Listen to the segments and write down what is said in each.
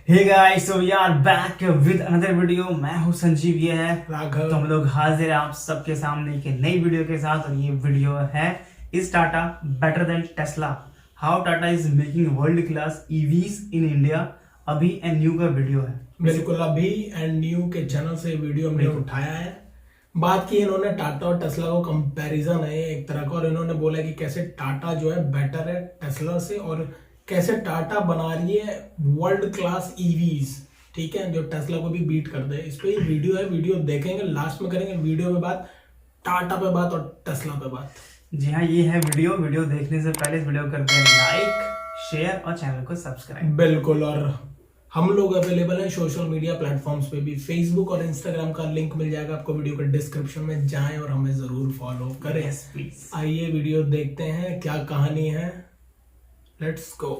Hey guys, so we are back with another video. मैं हूं संजीव, ये है राघव। तो हम लोग हाजिर हैं आप सबके सामने एक नई वीडियो के साथ। और ये वीडियो है is Tata better than Tesla, how Tata is making world class EVs in India. अभी एंड न्यू का वीडियो है। बिल्कुल, अभी एंड न्यू के चैनल से वीडियो हमने उठाया है। बात की इन्होंने टाटा और टेस्ला को कंपैरिजन है एक तरह का, और इन्होंने बोला कि कैसे टाटा जो है बेटर है टेस्ला से, और कैसे टाटा बना रही है वर्ल्ड क्लास ईवीज, ठीक है, जो टेस्ला को भी बीट कर दे। इस पे ये वीडियो है, वीडियो देखेंगे, लास्ट में करेंगे वीडियो में बात टाटा पे बात और टेस्ला पे बात। जी हाँ, ये है वीडियो देखने से पहले इस वीडियो को करते हैं लाइक, शेयर और चैनल को सब्सक्राइब। बिल्कुल, और हम लोग अवेलेबल हैं सोशल मीडिया प्लेटफॉर्म्स पे भी, फेसबुक और इंस्टाग्राम का लिंक मिल जाएगा आपको वीडियो के डिस्क्रिप्शन में। जाएं और हमें जरूर फॉलो करें। Yes, please. आइए वीडियो देखते हैं क्या कहानी है। Let's go.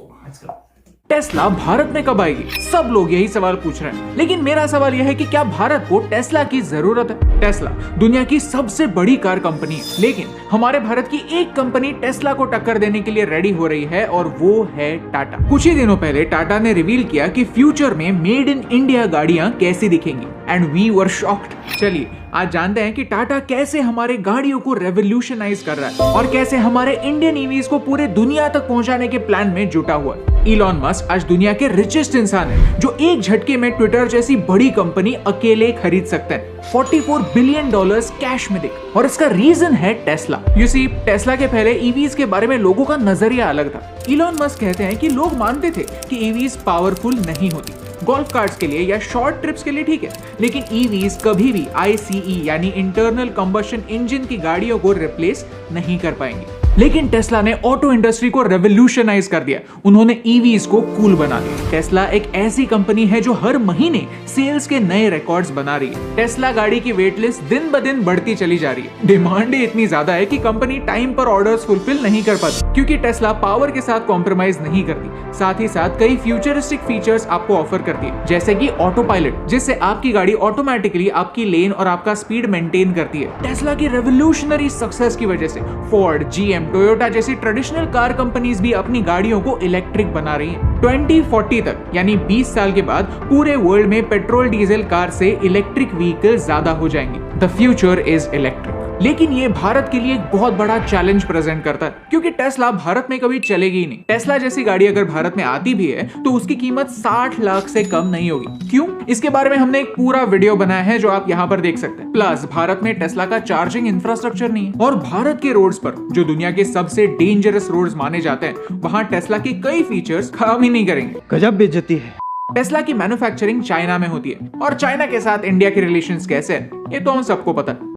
टेस्ला भारत में कब आएगी? सब लोग यही सवाल पूछ रहे हैं, लेकिन मेरा सवाल यह है कि क्या भारत को टेस्ला की जरूरत है? टेस्ला दुनिया की सबसे बड़ी कार कंपनी है, लेकिन हमारे भारत की एक कंपनी टेस्ला को टक्कर देने के लिए रेडी हो रही है, और वो है टाटा। कुछ ही दिनों पहले टाटा ने रिवील किया कि फ्यूचर में मेड इन इंडिया गाड़ियां कैसी दिखेंगी, एंड वी वर शॉक्ड। चलिए आज जानते हैं कि टाटा कैसे हमारे गाड़ियों को रेवोल्यूशनाइज कर रहा है, और कैसे हमारे इंडियन ईवीज को पूरे दुनिया तक पहुंचाने के प्लान में जुटा हुआ है। इलॉन मस्क आज दुनिया के रिचेस्ट इंसान है, जो एक झटके में ट्विटर जैसी बड़ी कंपनी अकेले खरीद सकते हैं, $44 बिलियन कैश में देख। और इसका रीजन है टेस्ला। यू सी, टेस्ला के पहले ईवीज के बारे में लोगों का नजरिया अलग था। इलॉन मस्क कहते हैं कि लोग मानते थे कि ईवीज पावरफुल नहीं होती, गोल्फ कार्ट्स के लिए या शॉर्ट ट्रिप्स के लिए ठीक है, लेकिन ईवीज कभी भी ICE यानी इंटरनल कंबशन इंजन की गाड़ियों को रिप्लेस नहीं कर पाएंगे। लेकिन टेस्ला ने ऑटो इंडस्ट्री को रेवोल्यूशनाइज कर दिया। उन्होंने ईवीज को कूल बना दिया। टेस्ला एक ऐसी कंपनी है जो हर महीने सेल्स के नए रिकॉर्ड्स बना रही है। टेस्ला गाड़ी की वेट लिस्ट दिन ब दिन बढ़ती चली जा रही है। डिमांड ही इतनी ज्यादा है कि कंपनी टाइम पर ऑर्डर्स फुलफिल नहीं कर पाती, क्योंकि टेस्ला पावर के साथ कॉम्प्रोमाइज नहीं करती। साथ ही साथ कई फ्यूचरिस्टिक फीचर्स आपको ऑफर करती है, जैसे कि ऑटो पायलट, जिससे आपकी गाड़ी ऑटोमेटिकली आपकी लेन और आपका स्पीड मेंटेन करती है। टेस्ला की रेवोल्यूशनरी सक्सेस की वजह से फोर्ड, GM, टोयोटा जैसी ट्रेडिशनल कार कंपनीज भी अपनी गाड़ियों को इलेक्ट्रिक बना रही हैं। 2040 तक यानी 20 साल के बाद पूरे वर्ल्ड में पेट्रोल डीजल कार से इलेक्ट्रिक व्हीकल ज्यादा हो जाएंगे। The future is electric. लेकिन ये भारत के लिए एक बहुत बड़ा चैलेंज प्रेजेंट करता है, क्योंकि टेस्ला भारत में कभी चलेगी ही नहीं। टेस्ला जैसी गाड़ी अगर भारत में आती भी है तो उसकी कीमत 60 लाख से कम नहीं होगी। क्यों? इसके बारे में हमने एक पूरा वीडियो बनाया है, जो आप यहाँ पर देख सकते हैं। प्लस भारत में टेस्ला का चार्जिंग इंफ्रास्ट्रक्चर नहीं है, और भारत के रोड्स पर, जो दुनिया के सबसे डेंजरस रोड्स माने जाते हैं, वहां टेस्ला के कई फीचर्स काम ही नहीं करेंगे। गजब बेइज्जती है। टेस्ला की मैन्युफैक्चरिंग चाइना में होती है, और चाइना के साथ इंडिया के रिलेशंस कैसे हैं, ये तो हम सबको पता है।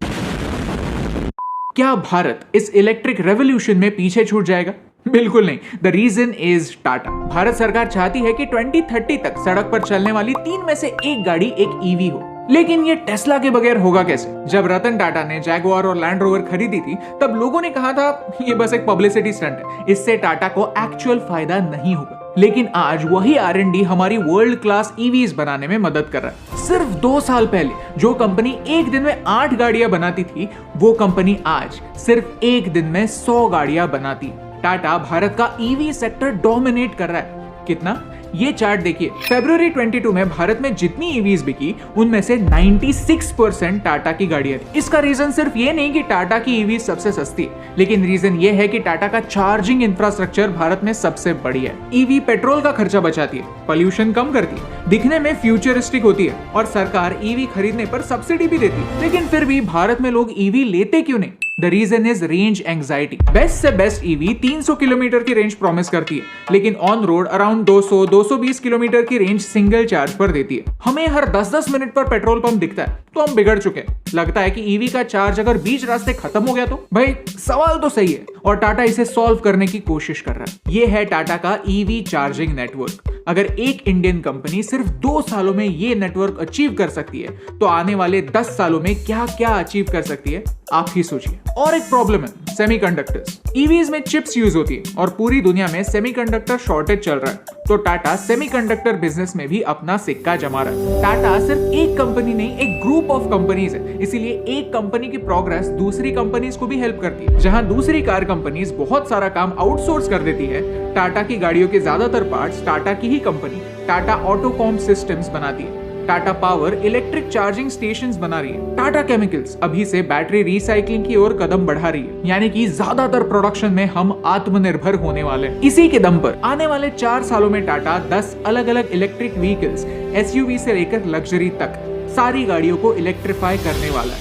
क्या भारत इस इलेक्ट्रिक रेवोल्यूशन में पीछे छूट जाएगा? बिल्कुल नहीं। The reason is Tata. Bharat सरकार चाहती है कि 2030 तक सड़क पर चलने वाली 3 में से एक गाड़ी एक ईवी हो, लेकिन ये टेस्ला के बगैर होगा कैसे? जब रतन टाटा ने जैगुआर और लैंड रोवर खरीदी थी, तब लोगों ने कहा था ये बस एक पब्लिसिटी स्टंट है, इससे टाटा को एक्चुअल फायदा नहीं होगा। लेकिन आज वही R&D हमारी वर्ल्ड क्लास ईवीज बनाने में मदद कर रहा है। सिर्फ 2 साल पहले जो कंपनी एक दिन में 8 गाड़ियां बनाती थी, वो कंपनी आज सिर्फ एक दिन में 100 गाड़ियां बनाती है। टाटा भारत का ईवी सेक्टर डोमिनेट कर रहा है। कितना? ये चार्ट देखिए। फरवरी 22 में भारत में जितनी ईवीज बिकी, उनमें से 96% टाटा की गाड़ियां थी। इसका रीजन सिर्फ ये नहीं कि टाटा की ईवी सबसे सस्ती है, लेकिन रीजन ये है कि टाटा का चार्जिंग इंफ्रास्ट्रक्चर भारत में सबसे बढ़िया है। ईवी पेट्रोल का खर्चा बचाती है, पॉल्यूशन कम करती है, दिखने में फ्यूचरिस्टिक होती है, और सरकार ईवी खरीदने पर सब्सिडी भी देती है। लेकिन फिर भी भारत में लोग ईवी लेते क्यों नहीं? The reason is range anxiety. Best से बेस्ट ईवी 300 किलोमीटर की रेंज प्रॉमिस करती है, लेकिन ऑन रोड अराउंड 200-220 किलोमीटर की रेंज सिंगल चार्ज पर देती है। हमें हर 10-10 मिनट पर पेट्रोल पंप दिखता है तो हम बिगड़ चुके हैं। लगता है कि ईवी का चार्ज अगर बीच रास्ते खत्म हो गया तो भाई सवाल तो सही है, और टाटा इसे सॉल्व करने की कोशिश कर रहा है। ये है टाटा का ईवी चार्जिंग नेटवर्क। अगर एक इंडियन कंपनी सिर्फ 2 सालों में ये नेटवर्क अचीव कर सकती है, तो आने वाले 10 सालों में क्या क्या अचीव कर सकती है, आप ही सोचिए। और एक प्रॉब्लम है, सेमीकंडक्टर्स। ईवीज में चिप्स यूज होती है और पूरी दुनिया में सेमीकंडक्टर शॉर्टेज चल रहा है, तो टाटा सेमीकंडक्टर बिजनेस में भी अपना सिक्का जमा रहा है। टाटा सिर्फ एक कंपनी नहीं, एक ग्रुप ऑफ कंपनीज है, इसीलिए एक कंपनी की प्रोग्रेस दूसरी कंपनीज को भी हेल्प करती है। जहां दूसरी कार कंपनीज बहुत सारा काम आउटसोर्स कर देती है, टाटा की गाड़ियों के ज्यादातर पार्ट्स टाटा की ही कंपनी टाटा ऑटोकॉम सिस्टम्स बनाती है। Tata power electric charging stations बना रही है। टाटा केमिकल्स अभी से बैटरी रिसाइकलिंग की ओर कदम बढ़ा रही है, यानी कि ज्यादातर प्रोडक्शन में हम आत्मनिर्भर होने वाले हैं। इसी के दम पर आने वाले 4 सालों में टाटा 10 अलग अलग इलेक्ट्रिक व्हीकल्स, एसयूवी से लेकर लग्जरी तक सारी गाड़ियों को इलेक्ट्रीफाई करने वाला है।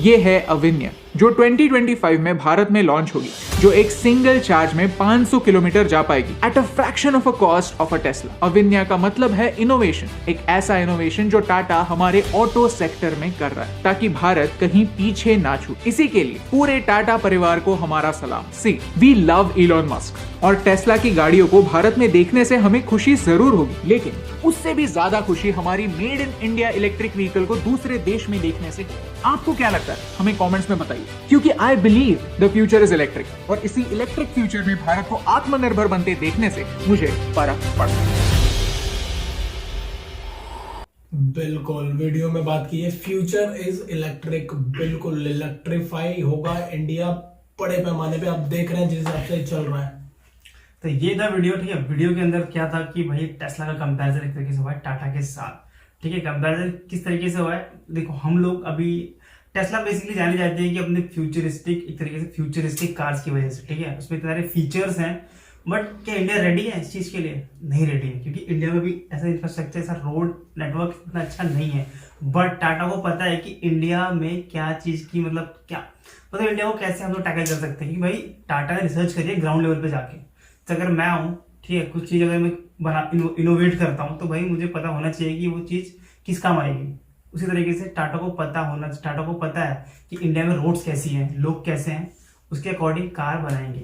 ये है अविन्या, जो 2025 में भारत में लॉन्च होगी, जो एक सिंगल चार्ज में 500 किलोमीटर जा पाएगी at a fraction of a cost of a Tesla. Avinya का मतलब है इनोवेशन, एक ऐसा इनोवेशन जो टाटा हमारे ऑटो सेक्टर में कर रहा है, ताकि भारत कहीं पीछे ना छूटे। इसी के लिए पूरे टाटा परिवार को हमारा सलाम। सी वी लव इलॉन मस्क और टेस्ला की गाड़ियों को भारत में देखने से हमें खुशी जरूर होगी, लेकिन उससे भी ज्यादा खुशी हमारी made in India electric vehicle को दूसरे देश में देखने से। आपको क्या लगता है हमें कमेंट्स में बताइए, क्योंकि I believe the future is electric और इसी इलेक्ट्रिक फ्यूचर में भारत को आत्मनिर्भर बनते देखने से मुझे फर्क पड़ता है। बिल्कुल, वीडियो में बात की है फ्यूचर इज इलेक्ट्रिक, बिल्कुल इलेक्ट्रीफाई होगा इंडिया बड़े पैमाने पे। आप देख रहे हैं जिस हिसाब से चल रहा है। तो ये था वीडियो, ठीक है। वीडियो के अंदर क्या था कि भाई टेस्ला का कंपैरिजन एक तरीके से हुआ है टाटा के साथ, ठीक है। कंपैरिजन किस तरीके से हुआ है, देखो हम लोग अभी टेस्ला बेसिकली जानी जाती है कि अपने फ्यूचरिस्टिक, एक तरीके से फ्यूचरिस्टिक कार्स की वजह से, ठीक है। उसमें इतने सारे फीचर्स हैं, बट क्या इंडिया रेडी है इस चीज के लिए? नहीं रेडी है, क्योंकि इंडिया में भी ऐसा इंफ्रास्ट्रक्चर, ऐसा रोड नेटवर्क इतना अच्छा नहीं है। बट टाटा को पता है कि इंडिया में क्या चीज की मतलब इंडिया को कैसे हम लोग टैकल कर सकते हैं। कि भाई टाटा ने रिसर्च करी है ग्राउंड लेवल पे जाके। तो अगर मैं हूँ, ठीक है, कुछ चीज अगर मैं इनोवेट करता हूँ, तो भाई मुझे पता होना चाहिए कि वो चीज किस काम आएगी। उसी तरीके से टाटा को पता है कि इंडिया में रोड्स कैसी हैं, लोग कैसे हैं, उसके अकॉर्डिंग कार बनाएंगे।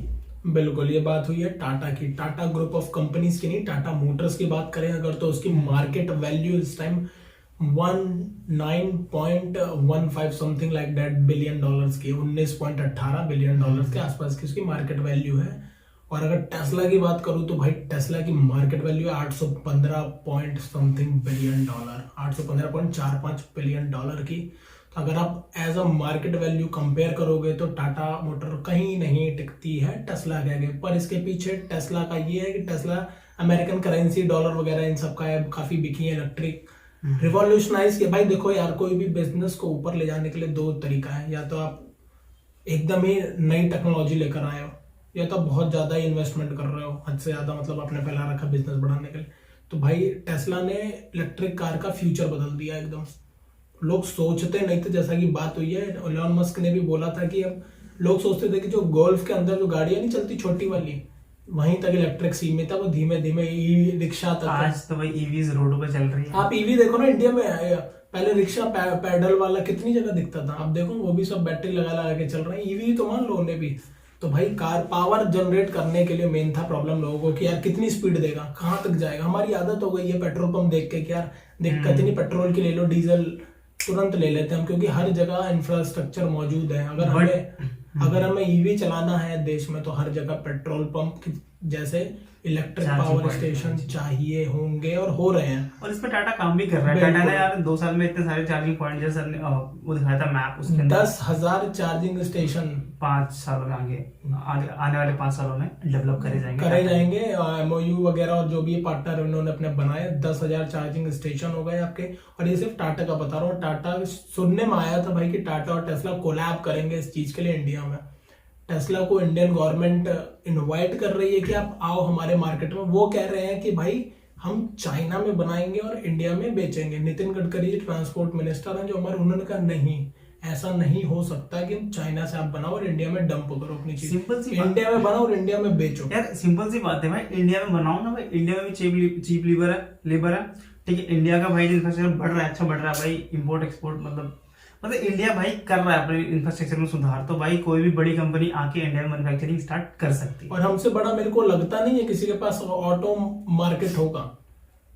बिल्कुल, ये बात हुई है टाटा की, टाटा ग्रुप ऑफ कंपनीज की नहीं, टाटा मोटर्स की बात करें अगर तो उसकी मार्केट वैल्यू इस time 19.15 something like that billion dollars की, 19.18 बिलियन डॉलर्स के आसपास की उसकी मार्केट वैल्यू है। और अगर टेस्ला की बात करूं तो भाई टेस्ला की मार्केट वैल्यू है 815 point something billion dollar, 815.45 billion dollar की। तो अगर आप as a market value compare करोगे तो टाटा मोटर कहीं नहीं टिकती है टेस्ला के आगे। पर इसके पीछे टेस्ला का ये है कि टेस्ला अमेरिकन करेंसी, डॉलर वगैरह इन सब का है, काफी बिकी है, इलेक्ट्रिक रिवॉल्यूशनाइज किया। भाई देखो यार, कोई भी बिजनेस को ऊपर ले जाने के लिए 2 तरीका है, या तो आप एकदम ही नई टेक्नोलॉजी लेकर आए हो, या तो बहुत ज्यादा ही इन्वेस्टमेंट कर रहे हो, हद से ज्यादा, मतलब आपने फैला रखा बिजनेस बढ़ाने के लिए। तो भाई टेस्ला ने इलेक्ट्रिक कार का फ्यूचर बदल दिया एकदम। लोग सोचते नहीं थे, जैसा कि बात हुई है, इलॉन मस्क ने भी बोला था कि अब लोग सोचते थे कि जो गोल्फ के अंदर जो गाड़ियां नहीं चलती छोटी वाली, वहीं तक इलेक्ट्रिक सीमित है, वो धीमे धीमे ई रिक्शा तक। आज तो भाई ईवीज रोड पे चल रही है। आप ईवी देखो ना, इंडिया में पहले रिक्शा पैडल वाला कितनी जगह दिखता था, आप देखो वो भी सब बैटरी लगा के चल रहे हैं। ईवी तो मान लो उन्हें भी। तो भाई कार पावर जनरेट करने के लिए मेन था प्रॉब्लम लोगों को कि यार कितनी स्पीड देगा, कहां तक जाएगा। हमारी आदत हो गई है पेट्रोल पंप देख के कि यार दिक्कत नहीं, पेट्रोल की ले लो, डीजल तुरंत ले लेते हैं हम, क्योंकि हर जगह इंफ्रास्ट्रक्चर मौजूद है। अगर हमें ईवी चलाना है देश में, तो हर जगह पेट्रोल पंप जैसे इलेक्ट्रिक पावर स्टेशन चाहिए होंगे, और हो रहे हैं। और इसमें टाटा काम भी कर रहा है। टाटा ने यार 2 साल में इतने सारे चार्जिंग पॉइंट, जैसे वो दिखाया था मैप, उसके अंदर 10,000 चार्जिंग स्टेशन 5 सालों में आने वाले 5 सालों में डेवलप करे जाएंगे। एमओयू वगैरह और जो भी पार्टनर उन्होंने अपने बनाए, 10,000 चार्जिंग स्टेशन हो गए आपके। और ये सिर्फ टाटा का बता रहा हूँ। टाटा सुनने में आया था भाई कि टाटा और टेस्ला कोलैब करेंगे इस चीज के लिए इंडिया में। टेस्ला को इंडियन गवर्नमेंट इनवाइट कर रही है कि आप आओ हमारे मार्केट में। वो कह रहे हैं कि भाई हम चाइना में बनाएंगे और इंडिया में बेचेंगे। नितिन गडकरी ट्रांसपोर्ट मिनिस्टर हैं जो हमारे, उन्होंने कहा नहीं, ऐसा नहीं हो सकता कि चाइना से आप बनाओ और इंडिया में डंप करो अपनी चीज। सिंपल सी इंडिया में बनाओ और इंडिया में बेचो। यार सिंपल सी बात है भाई, इंडिया में बनाओ ना भाई। इंडिया में भी चीप लेबर है, ठीक है। इंडिया का भाई इंफ्रास्ट्रक्चर बढ़ रहा है, अच्छा बढ़ रहा है भाई। इम्पोर्ट एक्सपोर्ट मतलब इंडिया भाई कर रहा है अपने इंफ्रास्ट्रक्चर में सुधार। तो भाई कोई भी बड़ी कंपनी आके इंडिया में मैन्युफैक्चरिंग स्टार्ट कर सकती है। और हमसे बड़ा मेरे को लगता नहीं है किसी के पास ऑटो मार्केट होगा।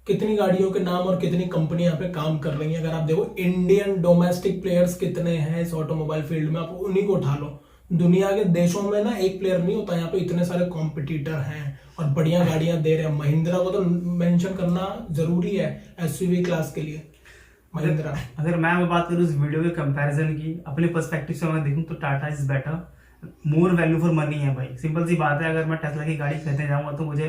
कितनी गाड़ियों के नाम और कितनी कंपनी यहाँ पे काम कर रही है। अगर आप देखो इंडियन डोमेस्टिक प्लेयर्स कितने हैं इस ऑटोमोबाइल फील्ड में, आप उन्हीं को उठा लो। दुनिया के देशों में ना एक प्लेयर नहीं होता, यहाँ पे इतने सारे कॉम्पिटिटर हैं और बढ़िया गाड़ियां दे रहे हैं। महिंद्रा को तो मेंशन करना जरूरी है एसयूवी क्लास के लिए, महिंद्रा। अगर मैं बात करूँ इस वीडियो के कंपैरिजन की, अपने पर्सपेक्टिव से मैं देखूं तो Tata is better, more value for money है भाई। सिंपल सी बात है, अगर मैं टेस्ला की गाड़ी खरीदने जाऊंगा तो मुझे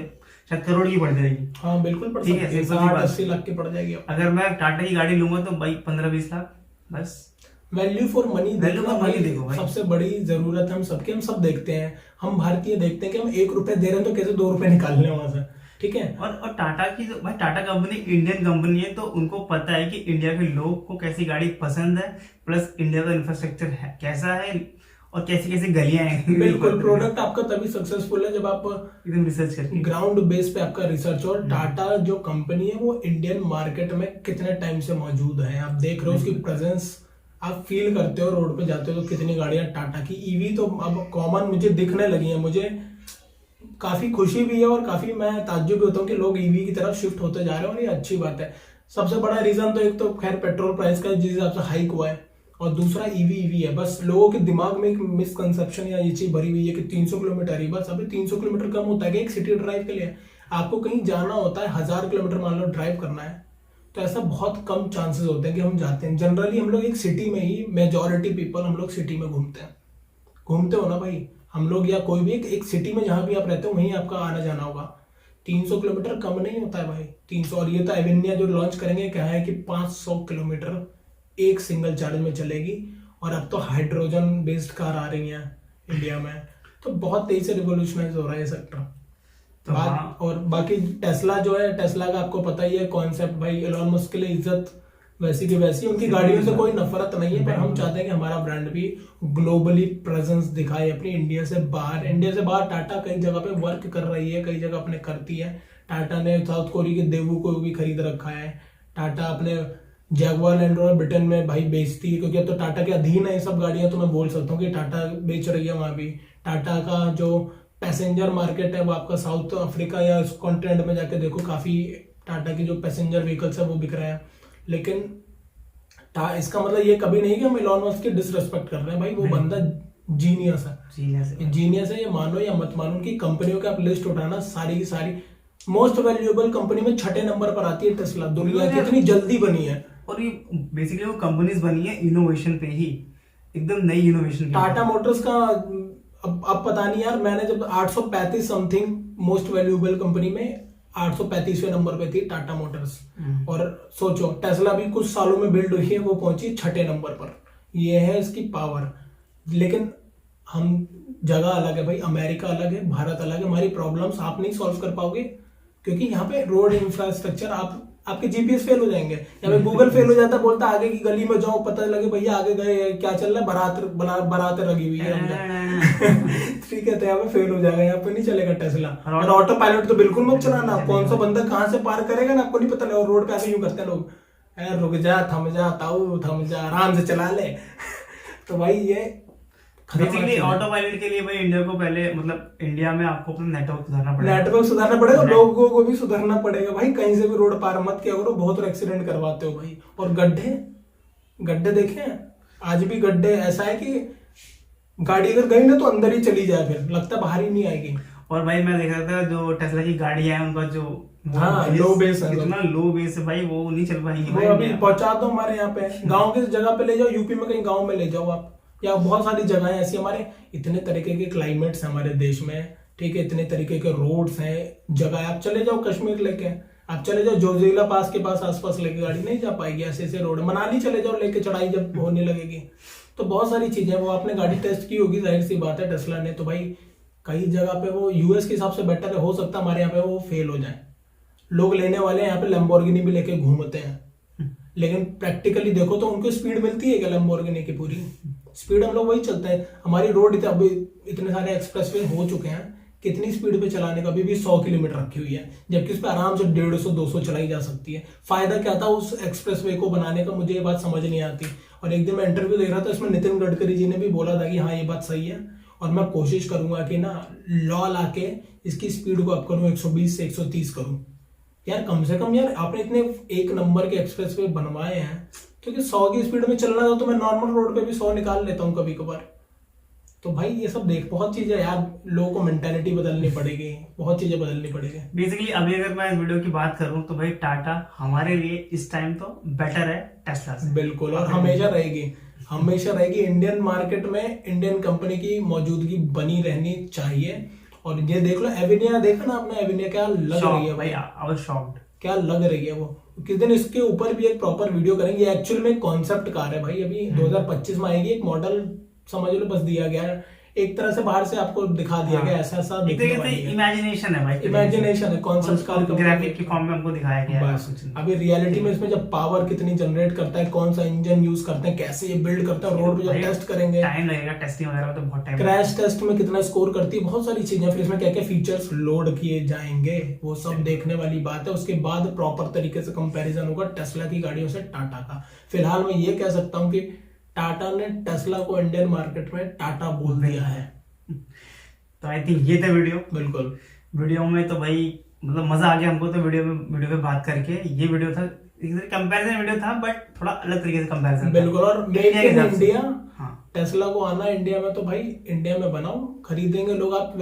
शायद करोड़ की पड़ जाएगी। हाँ बिल्कुल पड़ ठीक है, सकती है, सिंपल सी बात। 60-80 लाख की पड़ जाएगी। अगर मैं टाटा की गाड़ी लूंगा तो भाई 15-20 लाख बस। Value for money Value for money देखो भाई। सबसे बड़ी जरूरत है हम सबकी, हम सब देखते हैं, हम भारतीय देखते हैं कि हम 1 रुपए दे रहे हैं तो कैसे 2 रुपए निकाल लें वहां से, ठीक है। और टाटा की जो भाई, टाटा कंपनी इंडियन कंपनी है, तो उनको पता है कि इंडिया के लोग को कैसी गाड़ी पसंद है, प्लस इंडिया का इंफ्रास्ट्रक्चर है कैसा है और कैसी कैसी गलियां हैं। बिल्कुल, प्रोडक्ट आपका तभी सक्सेसफुल है जब आप एकदम रिसर्च करके, ग्राउंड बेस पे आपका रिसर्च। और टाटा जो कंपनी है वो इंडियन मार्केट में कितने टाइम से मौजूद है, आप देख रहे हो उसकी प्रेजेंस, आप फील करते हो, रोड पे जाते हो तो कितनी गाड़ियां टाटा की ईवी तो अब कॉमन मुझे दिखने लगी हैं। मुझे काफी खुशी भी है और काफी मैं ताज्जुब भी होता हूँ कि लोग ईवी की तरफ शिफ्ट होते जा रहे हैं और ये अच्छी बात है। सबसे बड़ा रीजन तो एक तो खैर पेट्रोल प्राइस का जिस हिसाब से हाइक हुआ है, और दूसरा ईवी है। बस लोगों के दिमाग में एक मिसकंसेप्शन या ये चीज भरी हुई है कि 300 किलोमीटर ही बस। अभी 300 किलोमीटर कम होता है कि एक सिटी ड्राइव के लिए? आपको कहीं जाना होता है 1000 किलोमीटर मान लो ड्राइव करना है, तो ऐसा बहुत कम चांसेस होते हैं कि हम जाते हैं। जनरली हम लोग एक सिटी में ही, मेजॉरिटी पीपल हम लोग सिटी में घूमते हैं। घूमते हो ना भाई हम लोग, या कोई भी एक सिटी में जहां भी आप रहते हो वहीं आपका आना जाना होगा। 300 किलोमीटर कम नहीं होता है भाई, 300। और ये तो एवेन्यू जो लॉन्च करेंगे क्या है कि 500 किलोमीटर एक सिंगल चार्ज में चलेगी। और अब तो हाइड्रोजन बेस्ड कार आ रही हैं इंडिया में, तो बहुत तेजी से रिवोल्यूशनाइज हो रहा है ये सेक्टर। तो और बाकी टेस्ला जो है, टेस्ला का आपको पता ही है कॉन्सेप्ट भाई, एलोन मस्क के लिए इज्जत वैसी की वैसी, उनकी गाड़ियों से कोई नफरत नहीं है, पर हम चाहते हैं कि हमारा ब्रांड भी ग्लोबली प्रेजेंस दिखाए अपनी इंडिया से बाहर। इंडिया से बाहर टाटा कई जगह पे वर्क कर रही है, कई जगह अपने करती है। टाटा ने साउथ कोरिया के देवू को भी खरीद रखा है। टाटा अपने जैगुआर लैंड रोवर ब्रिटेन में भाई बेचती है, क्योंकि अब तो टाटा के अधीन है ये सब गाड़ियां, तो मैं बोल सकता हूँ कि टाटा बेच रही है वहां भी। टाटा का जो पैसेंजर मार्केट है वो आपका साउथ अफ्रीका या इस कॉन्टिनेंट में जाके देखो, काफी टाटा की जो पैसेंजर व्हीकल्स है वो बिक रहे हैं। लेकिन इसका मतलब ये कभी नहीं कि हम एलोन मस्क की डिसरेस्पेक्ट कर रहे हैं भाई, वो बंदा जीनियस है। जीनियस है, ये मानो या मत मानो। उनकी कंपनियों के आप लिस्ट उठाना, सारी की सारी मोस्ट वैल्यूएबल कंपनी में 6ठे नंबर पर आती है टेस्ला। दुनिया कितनी जल्दी बनी है, और ये बेसिकली वो कंपनीज बनी है इनोवेशन पे ही, एकदम नई इनोवेशन। टाटा मोटर्स का अब पता नहीं यार, मैंने जब 835 समथिंग मोस्ट वैल्यूएबल कंपनी में 835वें नंबर पे थी टाटा मोटर्स, और सोचो टेस्ला भी कुछ सालों में बिल्ड हुई है, वो पहुंची 6ठे नंबर पर। ये है इसकी पावर। लेकिन हम जगह अलग है भाई, अमेरिका अलग है, भारत अलग है। हमारी प्रॉब्लम्स आप नहीं सॉल्व कर पाओगे, क्योंकि यहाँ पे रोड इंफ्रास्ट्रक्चर, आपके जीपीएस फेल हो जाएंगे। यहाँ पे गूगल फेल हो जाता है, बोलता आगे की गली में जाओ, पता लगे भैया आगे गए क्या चल रहा है, बारात लगी हुई है। ठीक है, तो यहाँ पे फेल हो जाएगा, यहाँ पे नहीं चलेगा टेस्ला। और ऑटो पायलट तो बिल्कुल मत चलाना, कौन सा बंदा कहाँ से पार करेगा ना आपको नहीं पता। और रोड पे ऐसे यूं करते हैं लोग, रुक जा, थम जा, ताऊ थम जा, आराम से चला ले। तो भाई ये बेसिकली ऑटो पायलट के लिए भाई इंडिया को पहले, मतलब इंडिया में आपको अपना नेटवर्क सुधारना पड़ेगा, लोगों को भी सुधारना पड़ेगा भाई। कहीं से भी रोड पार मत किया करो, बहुत एक्सीडेंट करवाते हो भाई। और गड्ढे देखे हैं, आज भी गड्ढे ऐसा है कि गाड़ी अगर गई ना तो अंदर ही चली जाए, फिर लगता बाहर ही नहीं आएगी। और भाई मैं देख रहा था जो टेस्ला की गाड़ी है उनका जो लो बेस है, कितना लो बेस है भाई, वो नहीं चल पाएंगी। वो अभी पहुंचा दो हमारे यहाँ पे, गाँव की जगह पे ले जाओ, यूपी में कहीं गाँव में ले जाओ आप, या बहुत सारी जगहें ऐसी। हमारे इतने तरीके के क्लाइमेट्स हैं हमारे देश में, ठीक है, इतने तरीके के रोड्स हैं, जगह। आप चले जाओ कश्मीर लेके, आप चले जाओ जोजिला पास के पास आसपास लेके, गाड़ी नहीं जा पाएगी। ऐसे रोड, मनाली चले जाओ लेके, चढ़ाई जब होने लगेगी। तो बहुत सारी चीजें, वो आपने गाड़ी टेस्ट की होगी, जाहिर सी बात है टेस्ला ने, तो भाई कई जगह पे वो यूएस के हिसाब से बेटर है। हो सकता है हमारे यहाँ पे वो फेल हो जाए। लोग लेने वाले यहाँ पे लैम्बोर्गिनी भी लेके घूमते हैं, लेकिन प्रैक्टिकली देखो तो उनको स्पीड मिलती है क्या लैम्बोर्गिनी की? पूरी स्पीड हम लोग वही चलते हैं। हमारी रोड अभी इतने सारे एक्सप्रेसवे हो चुके हैं, कितनी स्पीड पे चलाने का? अभी भी 100 किलोमीटर रखी हुई है, जबकि उस पर आराम से 150-200 चलाई जा सकती है। फायदा क्या था उस एक्सप्रेसवे को बनाने का, मुझे ये बात समझ नहीं आती। और एक दिन मैं इंटरव्यू देख रहा था, इसमें नितिन गडकरी जी ने भी बोला था कि हाँ ये बात सही है, और मैं कोशिश करूंगा कि ना लॉ लाके इसकी स्पीड को अप करूं, 120 से 130 करूं। यार कम से कम यार आपने इतने एक नंबर के एक्सप्रेसवे बनवाए हैं, क्योंकि 100 की स्पीड में चलना था तो मैं नॉर्मल रोड पे भी 100 निकाल लेता हूँ कभी कभार। तो भाई ये सब देख, बहुत चीजें यार, लोगों को मेंटेलिटी बदलनी पड़ेगी, बहुत चीजें बदलनी पड़ेगी। बेसिकली अभी अगर मैं इस वीडियो की बात करूं तो भाई टाटा हमारे लिए इस टाइम तो बेटर है टेस्ला से। बिल्कुल, और हमेशा रहेगी इंडियन मार्केट में, इंडियन कंपनी की मौजूदगी बनी रहनी चाहिए। और ये देख लो एविनिया, देखा ना आपने एविनिया क्या लग रही है भाई, आई वाज शॉक्ड, क्या लग रही है वो। किस दिन इसके ऊपर भी एक प्रॉपर वीडियो करेंगे। एक्चुअल में कॉन्सेप्ट कार है भाई, अभी 2025 में आएगी, एक मॉडल समझ लो बस दिया गया है, एक तरह से बाहर से आपको दिखा दिया गया, ऐसा ऐसा दिखने वाली है। इमेजिनेशन है भाई, इमेजिनेशन है, कॉन्सेप्ट कार ग्राफिक की फॉर्म में हमको दिखाया गया है। बस अभी रियलिटी में इसमें जब पावर कितनी जनरेट करता है, कौन सा इंजन यूज करते हैं, कैसे ये बिल्ड करता है, रोड पे जब टेस्ट करेंगे, टाइम लगेगा टेस्टिंग वगैरह में, तो बहुत टाइम, क्रैश टेस्ट में कितना स्कोर करती है, बहुत सारी चीजें, फिर इसमें क्या क्या फीचर्स लोड किए जाएंगे वो सब देखने वाली बात है। उसके बाद प्रॉपर तरीके से कंपैरिजन होगा टेस्ला की गाड़ियों से टाटा का। फिलहाल मैं ये कह सकता हूँ कि टाटा ने टेस्ला को इंडियन मार्केट में टाटा बोल दिया है। तो आई थिंक ये था वीडियो। बिल्कुल, वीडियो में तो भाई मतलब मजा आ गया हमको तो वीडियो पे बात करके। ये वीडियो था कंपैरिजन वीडियो था, बट थोड़ा अलग तरीके से कंपैरिजन। बिल्कुल, और मेड इन इंडिया, हाँ, टेस्ला को आना इंडिया में, तो भाई इंडिया में बनाओ, खरीदेंगे लोग, आप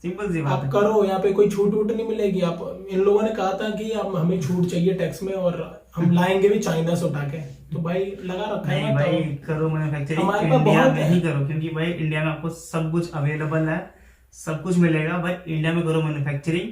सिंपल सी बात आप करो, यहाँ पे कोई छूट वूट नहीं मिलेगी। आप इन लोगों ने कहा था कि आप हमें छूट चाहिए टैक्स में, और हम लाएंगे भी चाइना से उठा के, तो भाई लगा रखा है। नहीं भाई, करो मैन्युफैक्चरिंग हमारे पास इंडिया बहुत में ही करो, क्योंकि भाई इंडिया में आपको सब कुछ अवेलेबल है, सब कुछ मिलेगा भाई। इंडिया में करो मैन्युफैक्चरिंग,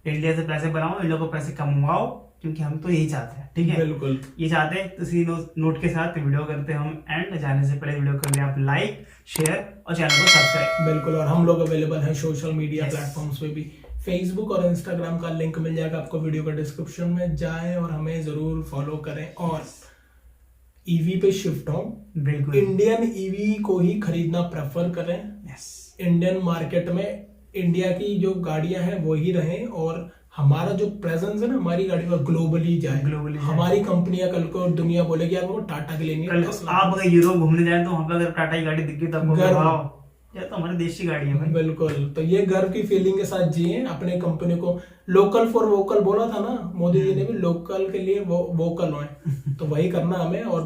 इंडिया से पैसे बनाओ, इंडिया को पैसे कमवाओ, क्योंकि हम तो यही चाहते हैं। ठीक है, बिल्कुल ये चाहते हैं। तो इसी नोट के साथ वीडियो करते हैं हम एंड। जाने से पहले वीडियो कर लिया आप लाइक, शेयर और चैनल को सब्सक्राइब। बिल्कुल, और हम लोग अवेलेबल हैं सोशल मीडिया Yes. प्लेटफॉर्म्स पे भी, फेसबुक और इंस्टाग्राम का लिंक मिल जाएगा आपको वीडियो का डिस्क्रिप्शन में, जाएं और हमें जरूर फॉलो करें, और ईवी पे शिफ्ट हो, बिल्कुल इंडियन ईवी को ही खरीदना प्रेफर करें। यस, इंडियन मार्केट में इंडिया की जो गाड़ियां हैं वो ही रहें, और हमारा जो प्रेजेंस है ना हमारी गाड़ी में ग्लोबली जाए। हमारी कंपनियां कल को दुनिया बोलेगी यार वो टाटा के लिए कल आप अगर यूरोप घूमने जाए तो वहां पे अगर टाटा की गाड़ी दिख गई तो आपको वाओ, ये तो हमारे देश की गाड़ी है भाई। बिल्कुल, तो ये गर्व की फीलिंग के साथ जिए, अपने कंपनी को लोकल फॉर वोकल बोला था ना मोदी जी ने भी, लोकल के लिए वोकल होए, तो वही करना हमें, और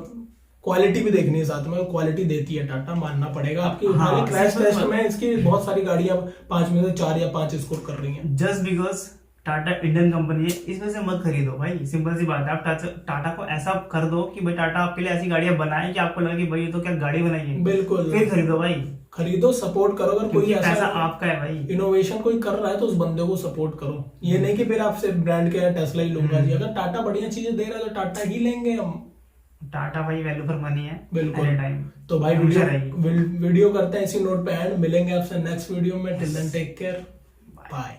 क्वालिटी भी देखनी है साथ में, क्वालिटी देती है टाटा, मानना पड़ेगा। आपकी क्रैश टेस्ट में इसकी बहुत सारी गाड़ियां 5 में से 4 या 5 स्कोर कर रही हैं। Just because Tata Indian company है इस वजह से मत खरीदो भाई, सिंपल सी बात है। आप टाटा को ऐसा कर दो कि भाई टाटा आपके लिए ऐसी गाड़ियां बनाए कि आपको लगे कि भाई ये तो क्या गाड़ी बनाई है, बिल्कुल, फिर खरीदो भाई, खरीदो, सपोर्ट करो। अगर कोई पैसा ऐसा आपका है भाई, इनोवेशन कोई कर रहा है तो उस बंदे को सपोर्ट करो। ये नहीं कि फिर आपसे ब्रांड के टेस्ला ही लूंगा जी, अगर टाटा बढ़िया चीजें दे रहा है तो टाटा ही लेंगे हम। टाटा भाई वैल्यू फॉर मनी है बिल्कुल टाइम। तो भाई वीडियो करते हैं इसी नोट पे एंड, मिलेंगे आपसे नेक्स्ट वीडियो में। Till then take care, bye.